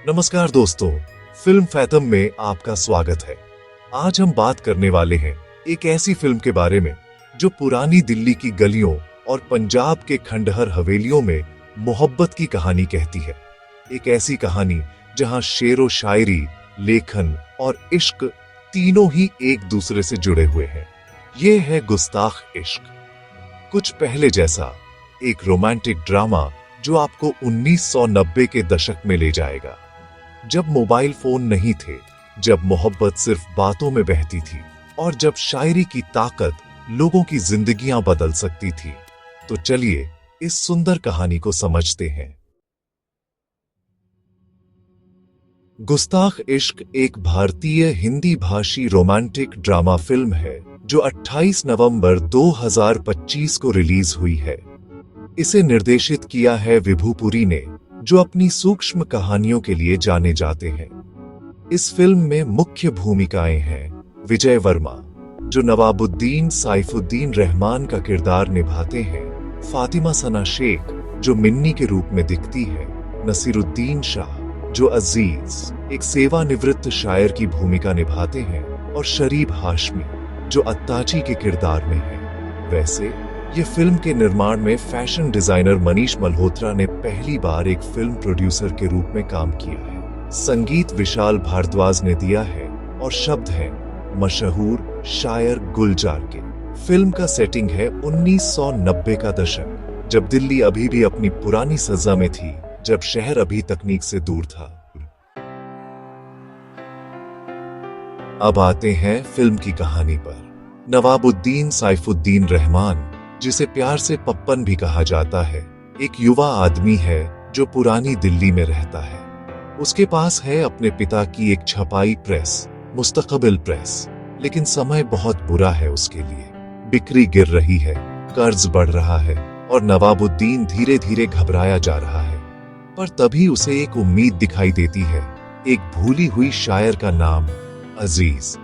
नमस्कार दोस्तों, film fathom में आपका स्वागत है। आज हम बात करने वाले हैं एक ऐसी फिल्म के बारे में जो पुरानी दिल्ली की गलियों और पंजाब के खंडहर हवेलियों में मोहब्बत की कहानी कहती है। एक ऐसी कहानी जहां शेरो शायरी, लेखन और इश्क तीनों ही एक दूसरे से जुड़े हुए हैं। ये है गुस्ताख इश्क। कुछ पहले जैसा एक रोमांटिक ड्रामा जो आपको 1990 के दशक में ले जाएगा, जब मोबाइल फोन नहीं थे, जब मोहब्बत सिर्फ बातों में बहती थी और जब शायरी की ताकत लोगों की जिंदगियां बदल सकती थी। तो चलिए इस सुंदर कहानी को समझते हैं। गुस्ताख इश्क एक भारतीय हिंदी भाषी रोमांटिक ड्रामा फिल्म है जो 28 नवंबर 2025 को रिलीज हुई है। इसे निर्देशित किया है विभुपुरी ने, जो अपनी सूक्ष्म कहानियों के लिए जाने जाते हैं। इस फिल्म में मुख्य भूमिकाएं हैं विजय वर्मा, जो नवाबुद्दीन सैफुद्दीन रहमान का किरदार निभाते हैं, फातिमा सना शेख, जो मिन्नी के रूप में दिखती है, नसीरुद्दीन शाह, जो अजीज एक सेवानिवृत्त शायर की भूमिका निभाते हैं, और शरीफ हाशमी, जो अत्ताची के किरदार में है। वैसे ये फिल्म के निर्माण में फैशन डिजाइनर मनीष मल्होत्रा ने पहली बार एक फिल्म प्रोड्यूसर के रूप में काम किया है। संगीत विशाल भारद्वाज ने दिया है और शब्द हैं मशहूर शायर गुलजार के। फिल्म का सेटिंग है 1990 का दशक, जब दिल्ली अभी भी अपनी पुरानी सजा में थी, जब शहर अभी तकनीक से दूर था। अब आते हैं फिल्म की कहानी पर। नवाबुद्दीन सैफुद्दीन रहमान, जिसे प्यार से पप्पन भी कहा जाता है, एक युवा आदमी है जो पुरानी दिल्ली में रहता है। उसके पास है अपने पिता की एक छपाई प्रेस, मुस्तकबिल प्रेस, लेकिन समय बहुत बुरा है उसके लिए। बिक्री गिर रही है, कर्ज बढ़ रहा है और नवाबुद्दीन धीरे धीरे घबराया जा रहा है। पर तभी उसे एक उम्मीद दिखाई देती है, एक भूली हुई शायर का नाम अजीज।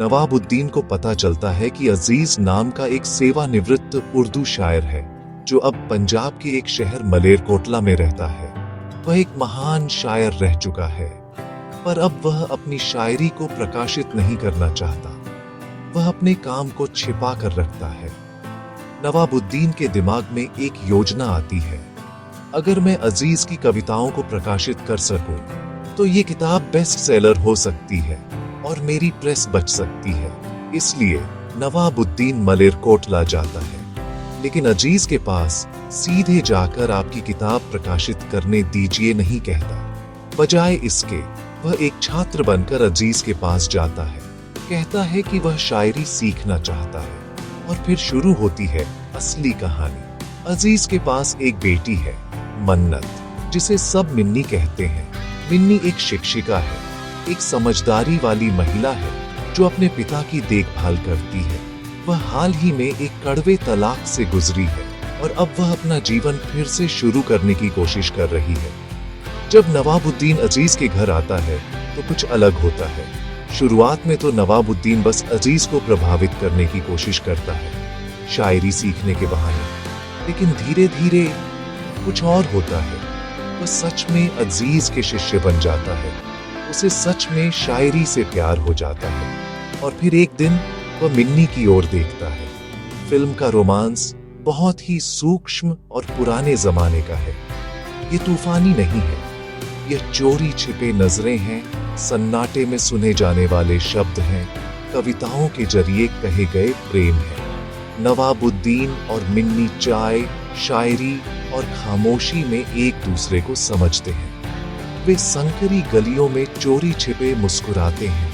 नवाबुद्दीन को पता चलता है कि अजीज नाम का एक सेवानिवृत्त उर्दू शायर है, जो अब पंजाब के एक शहर मलेरकोटला में रहता है। वह एक महान शायर रह चुका है, पर अब वह अपनी शायरी को प्रकाशित नहीं करना चाहता। वह अपने काम को छिपा कर रखता है। नवाबुद्दीन के दिमाग में एक योजना आती है, अगर मैं अजीज की कविताओं को प्रकाशित कर सकूं, तो ये किताब बेस्ट सेलर हो सकती है और मेरी प्रेस बच सकती है। इसलिए नवाबुद्दीन मलेरकोटला जाता है, लेकिन अजीज के पास सीधे जाकर आपकी किताब प्रकाशित करने दीजिए नहीं कहता। बजाय इसके वह एक छात्र बनकर अजीज के पास जाता है, कहता है कि वह शायरी सीखना चाहता है, और फिर शुरू होती है असली कहानी। अजीज के पास एक बेटी है, मन्नत, जिसे सब मिन्नी कहते हैं। मिन्नी एक शिक्षिका है, एक समझदारी वाली महिला है जो अपने पिता की देखभाल करती है। वह हाल ही में एक कड़वे तलाक से गुजरी है और अब वह अपना जीवन फिर से शुरू करने की कोशिश कर रही है। जब नवाबुद्दीन अजीज के घर आता है तो कुछ अलग होता है। शुरुआत में तो नवाबुद्दीन बस अजीज को प्रभावित करने की कोशिश करता है, शायरी सीखने के बहाने, लेकिन धीरे धीरे कुछ और होता है। वह सच में अजीज के शिष्य बन जाता है। उसे सच में शायरी से प्यार हो जाता है और फिर एक दिन वह मिन्नी की ओर देखता है। फिल्म का रोमांस बहुत ही सूक्ष्म और पुराने जमाने का है। ये तूफानी नहीं है, यह चोरी छिपे नजरें हैं, सन्नाटे में सुने जाने वाले शब्द हैं, कविताओं के जरिए कहे गए प्रेम है। नवाबुद्दीन और मिन्नी चाय, शायरी और खामोशी में एक दूसरे को समझते हैं। वे संकरी गलियों में चोरी छिपे मुस्कुराते हैं।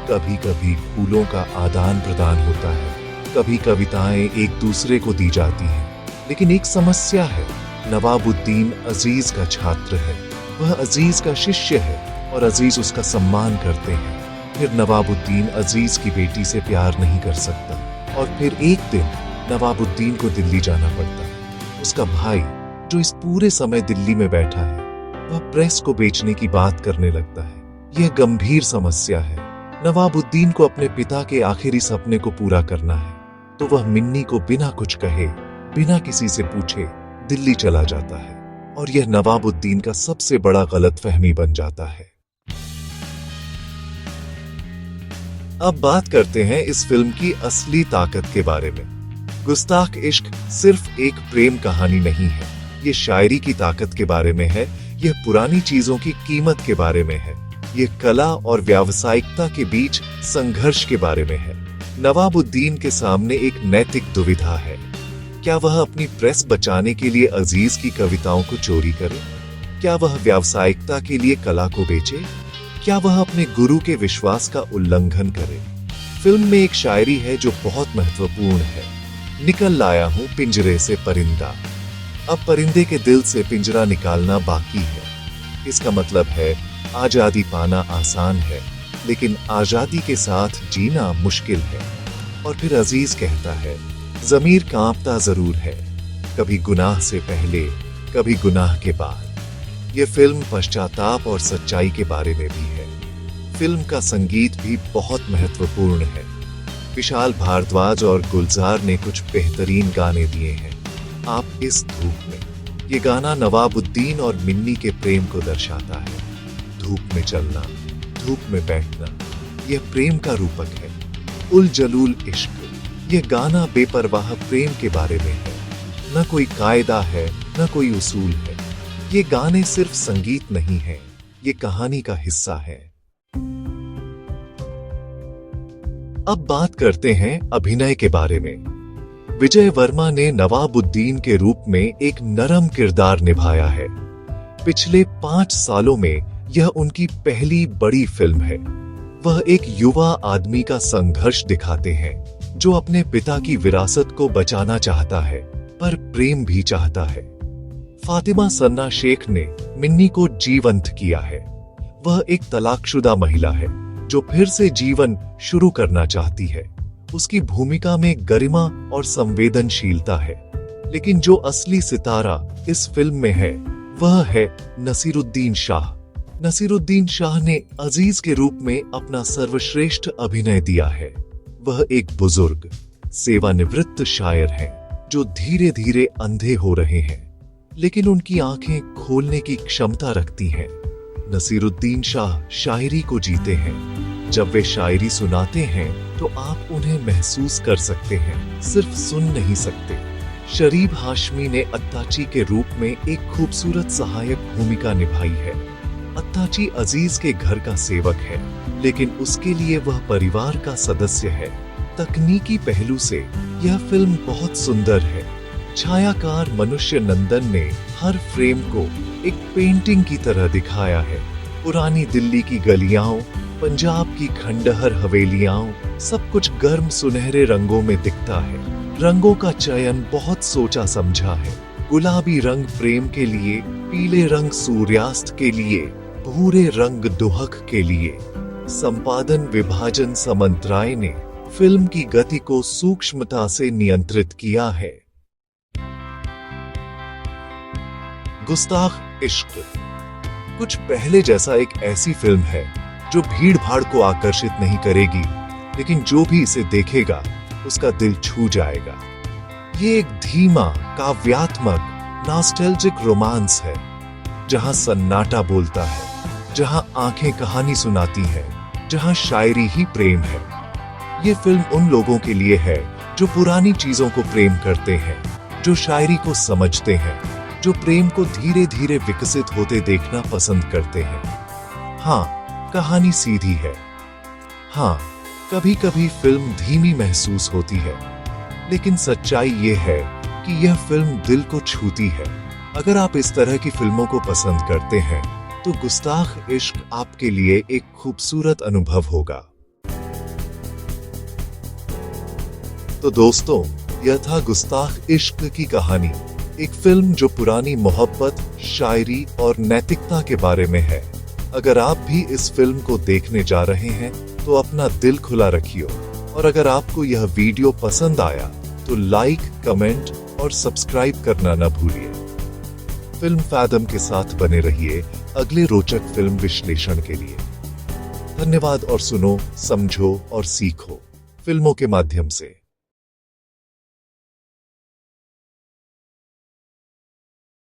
कभी कभी फूलों का आदान प्रदान होता है, कभी कविताएं एक दूसरे को दी जाती हैं। लेकिन एक समस्या है, नवाबुद्दीन अजीज का छात्र है, वह अजीज का शिष्य है और अजीज उसका सम्मान करते हैं। फिर नवाबुद्दीन अजीज की बेटी से प्यार नहीं कर सकता और फिर एक दिन नवाबुद्दीन को दिल्ली जाना पड़ता है। उसका भाई, जो इस पूरे समय दिल्ली में बैठा है, वह प्रेस को बेचने की बात करने लगता है। यह गंभीर समस्या है। नवाबुद्दीन को अपने पिता के आखिरी सपने को पूरा करना है, तो वह मिन्नी को बिना कुछ कहे, बिना किसी से पूछे दिल्ली चला जाता है और यह नवाबुद्दीन का सबसे बड़ा गलतफहमी बन जाता है। अब बात करते हैं इस फिल्म की असली ताकत के बारे में। गुस्ताख इश्क सिर्फ एक प्रेम कहानी नहीं है, ये शायरी की ताकत के बारे में है, यह पुरानी चीजों की कीमत के बारे में है, यह कला और व्यावसायिकता के बीच संघर्ष के बारे में है। नवाबुद्दीन के सामने एक नैतिक दुविधा है। क्या वह अपनी प्रेस बचाने के लिए अजीज की कविताओं को चोरी करे? क्या वह व्यावसायिकता के लिए कला को बेचे? क्या वह अपने गुरु के विश्वास का उल्लंघन करे? फिल्म में एक शायरी है जो बहुत महत्वपूर्ण है। निकल लाया हूं पिंजरे से परिंदा, अब परिंदे के दिल से पिंजरा निकालना बाकी है। इसका मतलब है आजादी पाना आसान है, लेकिन आजादी के साथ जीना मुश्किल है। और फिर अजीज कहता है, ज़मीर कांपता जरूर है, कभी गुनाह से पहले, कभी गुनाह के बाद। यह फिल्म पश्चाताप और सच्चाई के बारे में भी है। फिल्म का संगीत भी बहुत महत्वपूर्ण है। विशाल भारद्वाज और गुलजार ने कुछ बेहतरीन गाने दिए हैं। आप इस धूप में, ये गाना नवाबुद्दीन और मिन्नी के प्रेम को दर्शाता है। धूप में चलना, धूप में बैठना, यह प्रेम का रूपक है। उल जलूल इश्क, यह गाना बेपरवाह प्रेम के बारे में है। न कोई कायदा है, न कोई उसूल है। ये गाने सिर्फ संगीत नहीं है, ये कहानी का हिस्सा है। अब बात करते हैं अभिनय के बारे में। विजय वर्मा ने नवाबुद्दीन के रूप में एक नरम किरदार निभाया है। पिछले 5 सालों में यह उनकी पहली बड़ी फिल्म है। वह एक युवा आदमी का संघर्ष दिखाते हैं, जो अपने पिता की विरासत को बचाना चाहता है, पर प्रेम भी चाहता है। फातिमा सन्ना शेख ने मिन्नी को जीवंत किया है। वह एक तलाकशुदा महिला है, जो फिर से जीवन शुरू करना चाहती है। उसकी भूमिका में गरिमा और संवेदनशीलता है। लेकिन जो असली सितारा इस फिल्म में है, वह है नसीरुद्दीन शाह। नसीरुद्दीन शाह ने अजीज के रूप में अपना सर्वश्रेष्ठ अभिनय दिया है। वह एक बुजुर्ग, सेवानिवृत्त शायर हैं, जो धीरे धीरे अंधे हो रहे हैं, लेकिन उनकी आंखें खोलने की क्षमता रखती हैं। नसीरुद्दीन शाह शायरी को जीते हैं। जब वे शायरी सुनाते हैं तो आप उन्हें महसूस कर सकते हैं, सिर्फ सुन नहीं सकते। शरीफ हाशमी ने अत्ताची के रूप में एक खूबसूरत सहायक भूमिका निभाई है। अत्ताची अजीज के घर का सेवक है, लेकिन उसके लिए वह परिवार का सदस्य है। तकनीकी पहलू से यह फिल्म बहुत सुंदर है। छायाकार मनुष्य नंदन ने हर फ्रेम को एक पेंटिंग की तरह दिखाया है। पुरानी दिल्ली की गलियां, पंजाब की खंडहर हवेलियां, सब कुछ गर्म सुनहरे रंगों में दिखता है। रंगों का चयन बहुत सोचा समझा है। गुलाबी रंग प्रेम के लिए, पीले रंग सूर्यास्त के लिए, भूरे रंग दुहक के लिए। संपादन विभाजन समंतराय ने फिल्म की गति को सूक्ष्मता से नियंत्रित किया है। गुस्ताख इश्क कुछ पहले जैसा एक ऐसी फिल्म है जो भीड़ भाड़ को आकर्षित नहीं करेगी, लेकिन जो भी इसे देखेगा उसका दिल छू जाएगा। ये एक धीमा, काव्यात्मक, नॉस्टैल्जिक रोमांस है, जहां सन्नाटा बोलता है, जहां आंखें कहानी सुनाती हैं, जहां शायरी ही प्रेम है। ये फिल्म उन लोगों के लिए है जो पुरानी चीजों को प्रेम करते हैं, जो शायरी को समझते हैं, जो प्रेम को धीरे धीरे विकसित होते देखना पसंद करते हैं। हाँ, कहानी सीधी है। हाँ, कभी कभी फिल्म धीमी महसूस होती है, लेकिन सच्चाई ये है कि यह फिल्म दिल को छूती है। अगर आप इस तरह की फिल्मों को पसंद करते हैं, तो गुस्ताख इश्क आपके लिए एक खूबसूरत अनुभव होगा। तो दोस्तों, यह था गुस्ताख इश्क की कहानी, एक फिल्म जो पुरानी मोहब्बत, शायरी और नैतिकता के बारे में है। अगर आप भी इस फिल्म को देखने जा रहे हैं तो अपना दिल खुला रखिए, और अगर आपको यह वीडियो पसंद आया तो लाइक, कमेंट और सब्सक्राइब करना न भूलिए। फिल्म फैदम के साथ बने रहिए अगले रोचक फिल्म विश्लेषण के लिए। धन्यवाद और सुनो, समझो और सीखो फिल्मों के माध्यम से।